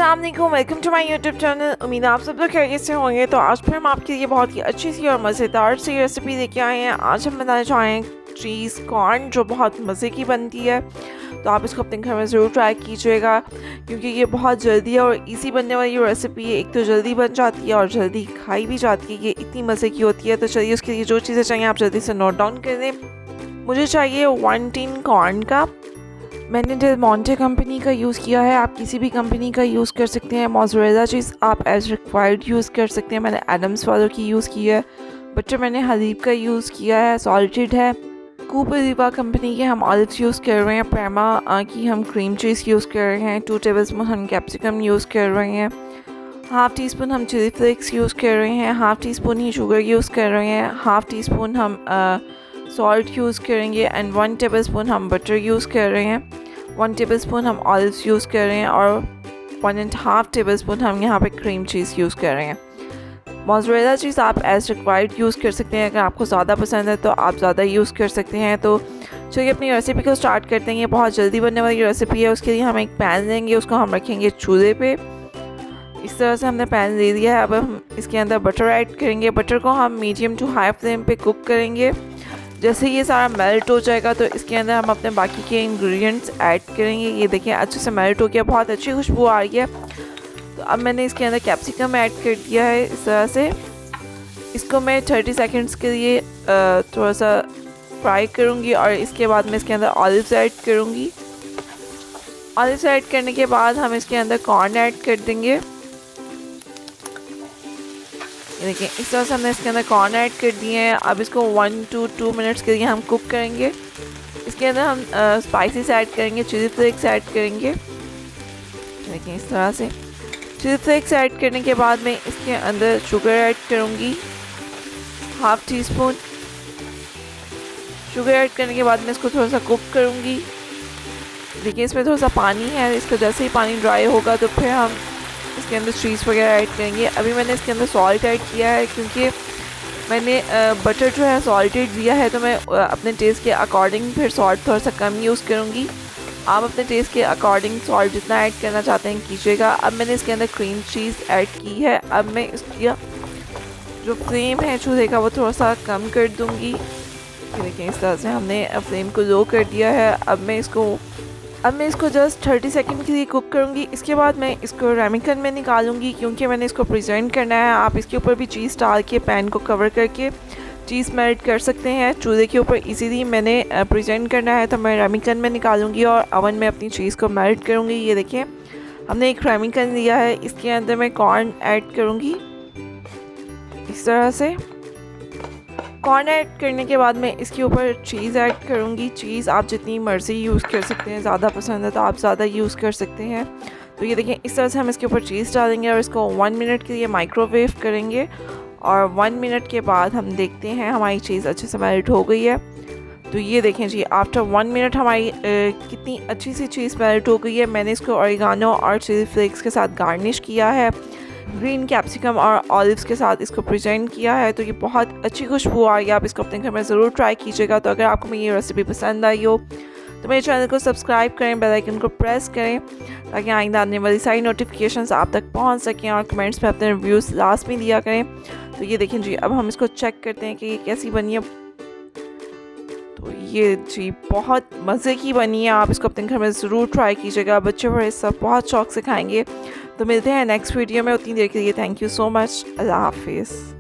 अस्सलाम वालेकुम, welcome to my YouTube channel. उम्मीद है आप सब लोग खैरियत से होंगे। तो आज फिर हम आपके लिए बहुत ही अच्छी सी और मज़ेदार सी रेसिपी लेके आए हैं। आज हम बनाना चाहें चीज़ कॉर्न, जो बहुत मज़े की बनती है। तो आप इसको अपने घर में ज़रूर ट्राई कीजिएगा, क्योंकि ये बहुत जल्दी और इजी बनने वाली रेसिपी है। एक तो जल्दी बन जाती है और जल्दी खाई भी जाती है। ये इतनी मज़े की होती है। तो चलिए उसके लिए जो चीज़ें चाहिए आप जल्दी से नोट डाउन कर दें। मुझे चाहिए 1 टीन कॉर्न का। मैंने डेल मोंटे कंपनी का यूज़ किया है, आप किसी भी कंपनी का यूज़ कर सकते हैं। मोज़रेला चीज़ आप एज रिक्वायर्ड यूज़ कर सकते हैं। मैंने एडम्स वालों की यूज़ की है। बटर मैंने हलीब का यूज़ किया है, सॉल्टेड है। कूपोलीवा कंपनी के हम ऑलिव्स यूज़ कर रहे हैं। प्रेमा की हम क्रीम चीज़ यूज़ कर रहे हैं। 2 टेबलस्पून हम कैप्सिकम यूज़ कर रहे हैं। हाफ़ टी स्पून हम चिली फ्लेक्स यूज़ कर रहे हैं। हाफ़ टी स्पून ही शुगर यूज़ कर रहे हैं। हाफ़ टी स्पून हम सॉल्ट यूज़ करेंगे एंड 1 टेबलस्पून हम बटर यूज़ कर रहे हैं। 1 टेबलस्पून हम ऑलिव्स यूज़ कर रहे हैं और 1.5 टेबलस्पून हम यहाँ पे क्रीम चीज़ यूज़ कर रहे हैं। मोज़रेला चीज़ आप एज रिक्वायर्ड यूज़ कर सकते हैं। अगर आपको ज़्यादा पसंद है तो आप ज़्यादा यूज़ कर सकते हैं। तो चलिए अपनी रेसिपी को स्टार्ट करते हैं। ये बहुत जल्दी बनने वाली रेसिपी है। उसके लिए हम एक पैन लेंगे, उसको हम रखेंगे चूल्हे पे। इस तरह से हमने पैन ले लिया है। अब हम इसके अंदर बटर ऐड करेंगे। बटर को हम मीडियम टू हाई फ्लेम पे कुक करेंगे। जैसे ये सारा मेल्ट हो जाएगा तो इसके अंदर हम अपने बाकी के इंग्रेडिएंट्स ऐड करेंगे। ये देखिए अच्छे से मेल्ट हो गया, बहुत अच्छी खुशबू आ रही है। तो अब मैंने इसके अंदर कैप्सिकम ऐड कर दिया है। इस तरह से इसको मैं 30 सेकंड्स के लिए थोड़ा सा फ्राई करूँगी और इसके बाद मैं इसके अंदर ऑलिव्स ऐड करूँगी। ऑलिव्स ऐड करने के बाद हम इसके अंदर कॉर्न ऐड कर देंगे। ये देखिए इस तरह से हमने इसके अंदर कॉर्न ऐड कर दिए हैं। अब इसको 1 to 2 मिनट्स के लिए हम कुक करेंगे। इसके अंदर हम स्पाइसेस ऐड करेंगे, चिली फ्लेक्स ऐड करेंगे। देखिए इस तरह से चिली फ्लेक्स ऐड करने के बाद मैं इसके अंदर शुगर ऐड करूँगी, half tea spoon. Sugar add करने के बाद मैं इसको थोड़ा सा कुक करूँगी। देखिए इसमें थोड़ा सा पानी है, इसका जैसे ही पानी ड्राई होगा तो फिर हम इसके अंदर चीज़ वगैरह ऐड करेंगे। अभी मैंने इसके अंदर सॉल्ट ऐड किया है, क्योंकि मैंने बटर जो है सॉल्टेड दिया है। तो मैं अपने टेस्ट के अकॉर्डिंग फिर सॉल्ट थोड़ा सा कम यूज़ करूँगी। आप अपने टेस्ट के अकॉर्डिंग सॉल्ट जितना ऐड करना चाहते हैं कीजिएगा। अब मैंने इसके अंदर क्रीम चीज़ ऐड की है। अब मैं इसकी जो फ्लेम है चूल्हे का वो थोड़ा सा कम कर दूँगी। देखिए इस तरह से हमने फ्लेम को लो कर दिया है। अब मैं इसको जस्ट 30 सेकंड के लिए कुक करूँगी। इसके बाद मैं इसको रेमिकन में निकालूंगी, क्योंकि मैंने इसको प्रेजेंट करना है। आप इसके ऊपर भी चीज़ डाल के पैन को कवर करके चीज़ मेल्ट कर सकते हैं। चूल्हे के ऊपर इजीली मैंने प्रेजेंट करना है, तो मैं रेमिकन में निकालूंगी और ओवन में अपनी चीज़ को मेल्ट करूँगी। ये देखिए हमने एक रेमिकन लिया है, इसके अंदर मैं कॉर्न ऐड करूँगी। इस तरह से कॉर्न ऐड करने के बाद मैं इसके ऊपर चीज़ ऐड करूँगी। चीज़ आप जितनी मर्ज़ी यूज़ कर सकते हैं, ज़्यादा पसंद है तो आप ज़्यादा यूज़ कर सकते हैं। तो ये देखिए इस तरह से हम इसके ऊपर चीज़ डालेंगे और इसको 1 मिनट के लिए माइक्रोवेव करेंगे। और 1 मिनट के बाद हम देखते हैं हमारी चीज़ अच्छे से मेल्ट हो गई है। तो ये देखें जी, आफ्टर 1 मिनट हमारी कितनी अच्छी सी चीज़ मेल्ट हो गई है। मैंने इसको ऑरिगानो और चिली फ्लेक्स के साथ गार्निश किया है, ग्रीन कैप्सिकम और ऑलिव्स के साथ इसको प्रेजेंट किया है। तो ये बहुत अच्छी खुशबू आ रही है। आप इसको अपने घर में ज़रूर ट्राई कीजिएगा। तो अगर आपको मेरी रेसिपी पसंद आई हो तो मेरे चैनल को सब्सक्राइब करें, बेल आइकन को प्रेस करें, ताकि आइंदा आने वाली सारी नोटिफिकेशंस आप तक पहुंच सकें। और कमेंट्स में अपने रिव्यूज़ लास्ट में दिया करें। तो ये देखें जी, अब हम इसको चेक करते हैं कि ये कैसी बनी है। तो ये जी बहुत मज़े की बनी है। आप इसको अपने घर में ज़रूर ट्राई कीजिएगा। बच्चे बड़े सब बहुत शौक से खाएंगे। तो मिलते हैं नेक्स्ट वीडियो में। उतनी देर के लिए थैंक यू सो मच। अल्लाह हाफिज़।